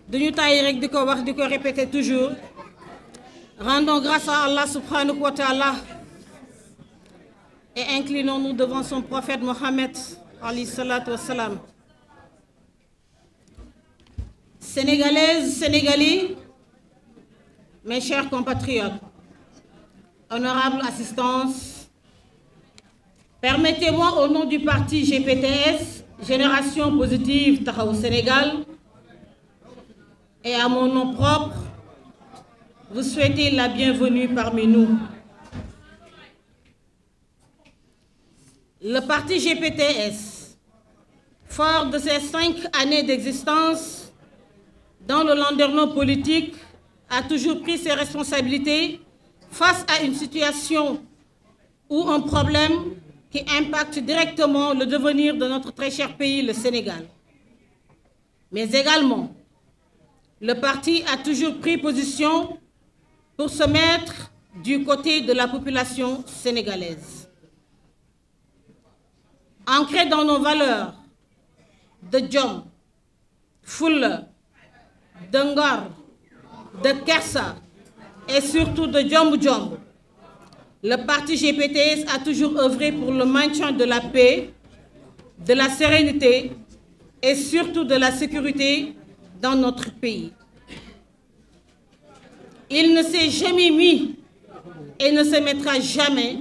duñu tàyyi rek di ko wax di ko répéter toujours. Rendons grâce à Allah subhanahu wa ta'ala et inclinons-nous devant son prophète Mohammed alayhi salatu wassalam. Sénégalaises, Sénégalais, mes chers compatriotes, honorable assistance, permettez-moi au nom du parti GPTS, Génération Positive Taxawu Sénégal, et à mon nom propre, vous souhaiter la bienvenue parmi nous. Le parti GPTS, fort de ses 5 années d'existence dans le landerneau politique, a toujours pris ses responsabilités face à une situation ou un problème qui impacte directement le devenir de notre très cher pays, le Sénégal. Mais également, le parti a toujours pris position pour se mettre du côté de la population sénégalaise. Ancré dans nos valeurs de jom, fulla, de ngor, de kersa et surtout de jomb-jomb, le parti GPTS a toujours œuvré pour le maintien de la paix, de la sérénité et surtout de la sécurité dans notre pays. Il ne s'est jamais mis et ne se mettra jamais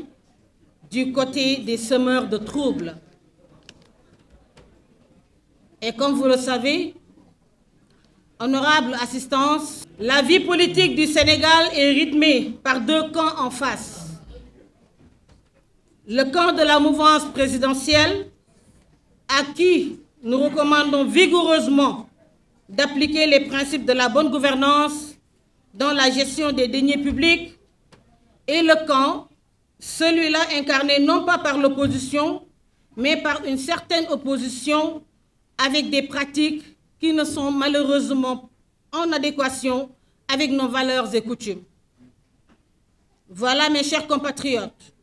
du côté des semeurs de troubles. Et comme vous le savez, honorable assistance, la vie politique du Sénégal est rythmée par 2 camps en face. Le camp de la mouvance présidentielle, à qui nous recommandons vigoureusement d'appliquer les principes de la bonne gouvernance dans la gestion des deniers publics, et le camp, celui-là incarné non pas par l'opposition, mais par une certaine opposition avec des pratiques qui ne sont malheureusement en adéquation avec nos valeurs et coutumes. Voilà, mes chers compatriotes,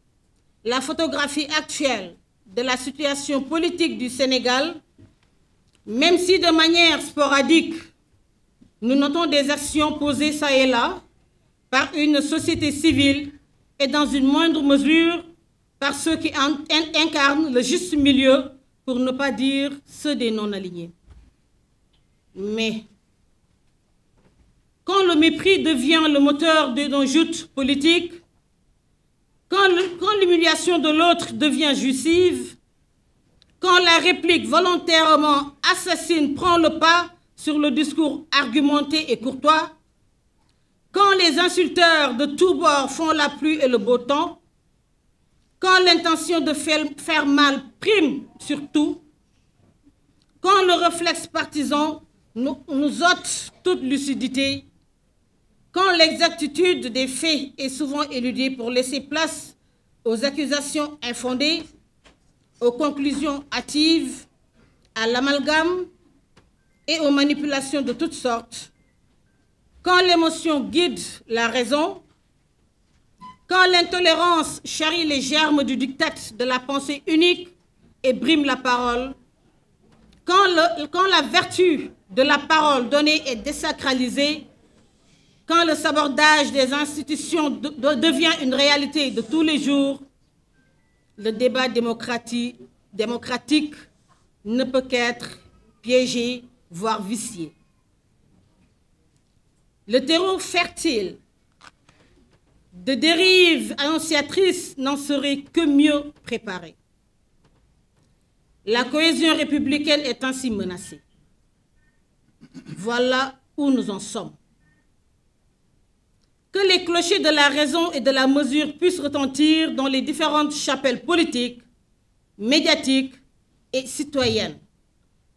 la photographie actuelle de la situation politique du Sénégal, même si de manière sporadique, nous notons des actions posées ça et là par une société civile et dans une moindre mesure par ceux qui incarnent le juste milieu, pour ne pas dire ceux des non-alignés. Mais quand le mépris devient le moteur d'une joute politique, quand l'humiliation de l'autre devient jouissive, quand la réplique volontairement assassine prend le pas sur le discours argumenté et courtois, quand les insulteurs de tous bords font la pluie et le beau temps, quand l'intention de faire mal prime sur tout, quand le réflexe partisan nous ôte toute lucidité, quand l'exactitude des faits est souvent éludée pour laisser place aux accusations infondées, aux conclusions hâtives, à l'amalgame et aux manipulations de toutes sortes, quand l'émotion guide la raison, quand l'intolérance charrie les germes du diktat de la pensée unique et brime la parole, quand la vertu de la parole donnée est désacralisée, quand le sabordage des institutions devient une réalité de tous les jours, le débat démocratique ne peut qu'être piégé, voire vicié. Le terreau fertile de dérives annonciatrices n'en serait que mieux préparé. La cohésion républicaine est ainsi menacée. Voilà où nous en sommes. Que les clochers de la raison et de la mesure puissent retentir dans les différentes chapelles politiques, médiatiques et citoyennes,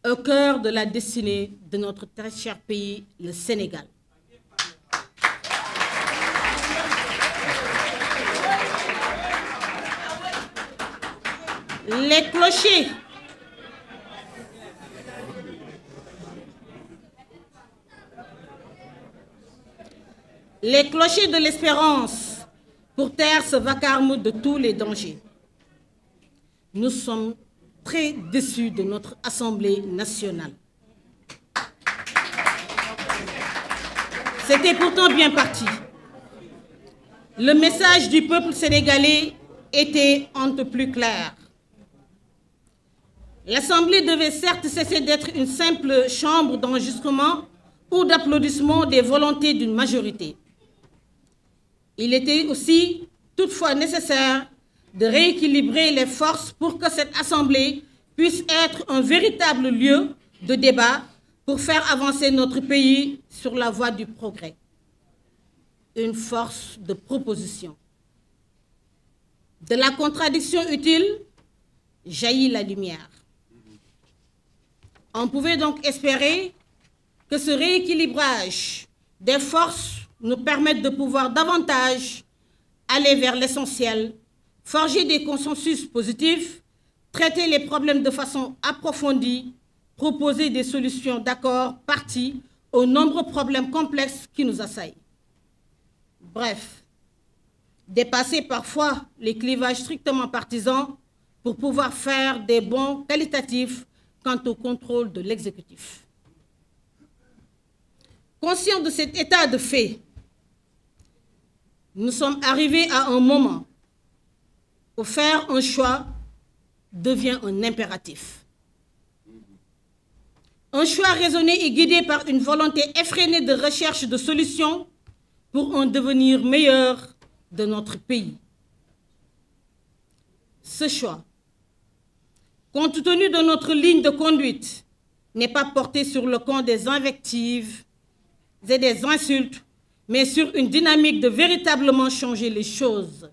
au cœur de la destinée de notre très cher pays, le Sénégal. Les clochers de l'espérance pour taire ce vacarme de tous les dangers. Nous sommes très déçus de notre Assemblée nationale. C'était pourtant bien parti. Le message du peuple sénégalais était on ne peut plus clair. L'Assemblée devait certes cesser d'être une simple chambre d'enregistrement ou d'applaudissement des volontés d'une majorité. Il était aussi toutefois nécessaire de rééquilibrer les forces pour que cette Assemblée puisse être un véritable lieu de débat pour faire avancer notre pays sur la voie du progrès. Une force de proposition. De la contradiction utile jaillit la lumière. On pouvait donc espérer que ce rééquilibrage des forces nous permette de pouvoir davantage aller vers l'essentiel, forger des consensus positifs, traiter les problèmes de façon approfondie, proposer des solutions d'accord parties aux nombreux problèmes complexes qui nous assaillent. Bref, dépasser parfois les clivages strictement partisans pour pouvoir faire des bons qualitatifs quant au contrôle de l'exécutif. Conscients de cet état de fait, nous sommes arrivés à un moment où faire un choix devient un impératif. Un choix raisonné et guidé par une volonté effrénée de recherche de solutions pour un devenir meilleur de notre pays. Ce choix, compte tenu de notre ligne de conduite, n'est pas porté sur le compte des invectives et des insultes, mais sur une dynamique de véritablement changer les choses.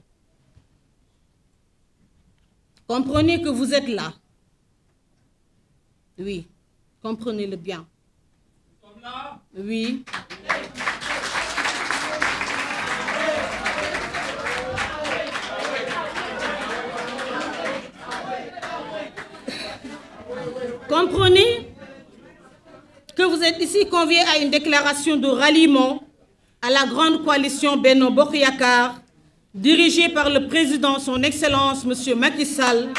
Comprenez que vous êtes là. Oui, comprenez-le bien. Nous sommes là. Oui. Comprenez que vous êtes ici conviés à une déclaration de ralliement à la grande coalition Benno Bokk Yakaar, dirigée par le président, son Excellence, M. Macky Sall.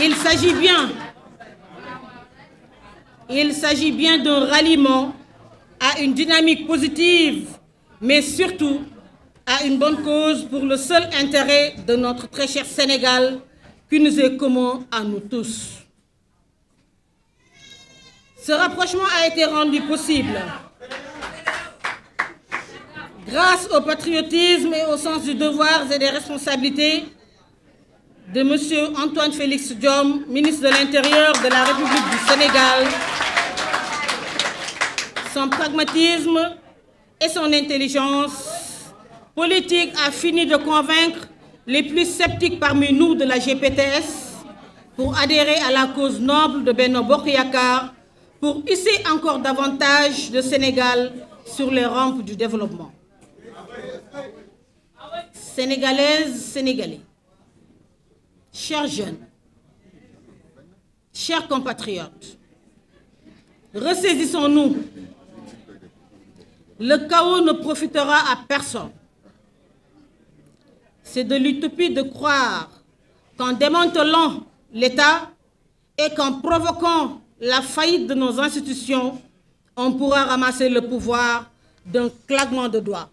Il s'agit bien d'un ralliement à une dynamique positive, mais surtout à une bonne cause pour le seul intérêt de notre très cher Sénégal qui nous est commun à nous tous. Ce rapprochement a été rendu possible grâce au patriotisme et au sens du devoir et des responsabilités de M. Antoine Félix Diome, ministre de l'Intérieur de la République du Sénégal. Son pragmatisme et son intelligence politique a fini de convaincre les plus sceptiques parmi nous de la GPTS pour adhérer à la cause noble de Benno Bokk Yakaar, pour hisser encore davantage le Sénégal sur les rampes du développement. Sénégalaises, Sénégalais, chers jeunes, chers compatriotes, ressaisissons-nous. Le chaos ne profitera à personne. C'est de l'utopie de croire qu'en démantelant l'État et qu'en provoquant la faillite de nos institutions, on pourra ramasser le pouvoir d'un claquement de doigts.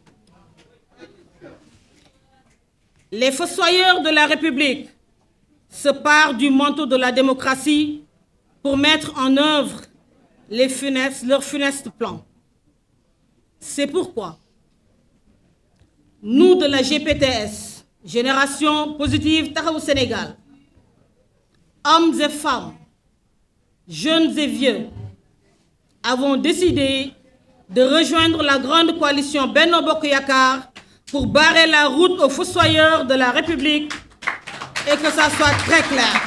Les fossoyeurs de la République se parent du manteau de la démocratie pour mettre en œuvre leurs funestes plans. C'est pourquoi nous de la GPTS, Génération Positive Taxawu Sénégal, hommes et femmes, jeunes et vieux, avons décidé de rejoindre la grande coalition Benno Bokk Yakaar pour barrer la route aux fossoyeurs de la République et que ça soit très clair.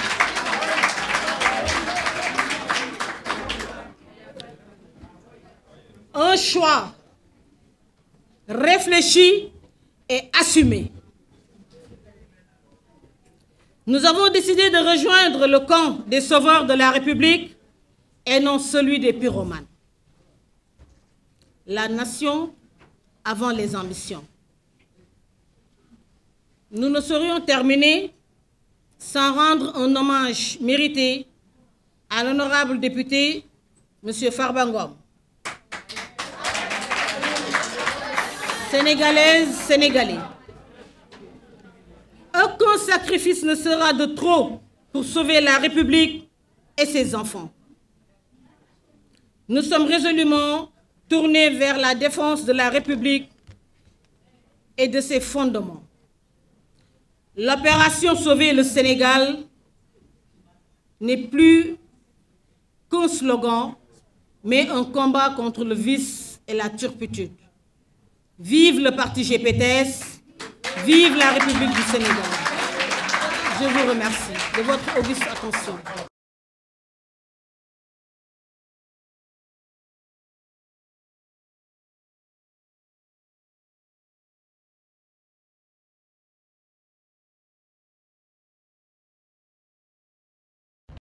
Un choix réfléchi et assumé. Nous avons décidé de rejoindre le camp des sauveurs de la République et non celui des pyromanes. La nation avant les ambitions. Nous ne saurions terminer sans rendre un hommage mérité à l'honorable député, M. Farba Ngom. Sénégalaises, Sénégalais, aucun sacrifice ne sera de trop pour sauver la République et ses enfants. Nous sommes résolument tournés vers la défense de la République et de ses fondements. L'opération Sauver le Sénégal n'est plus qu'un slogan, mais un combat contre le vice et la turpitude. Vive le parti GPTS, vive la République du Sénégal. Je vous remercie de votre auguste attention.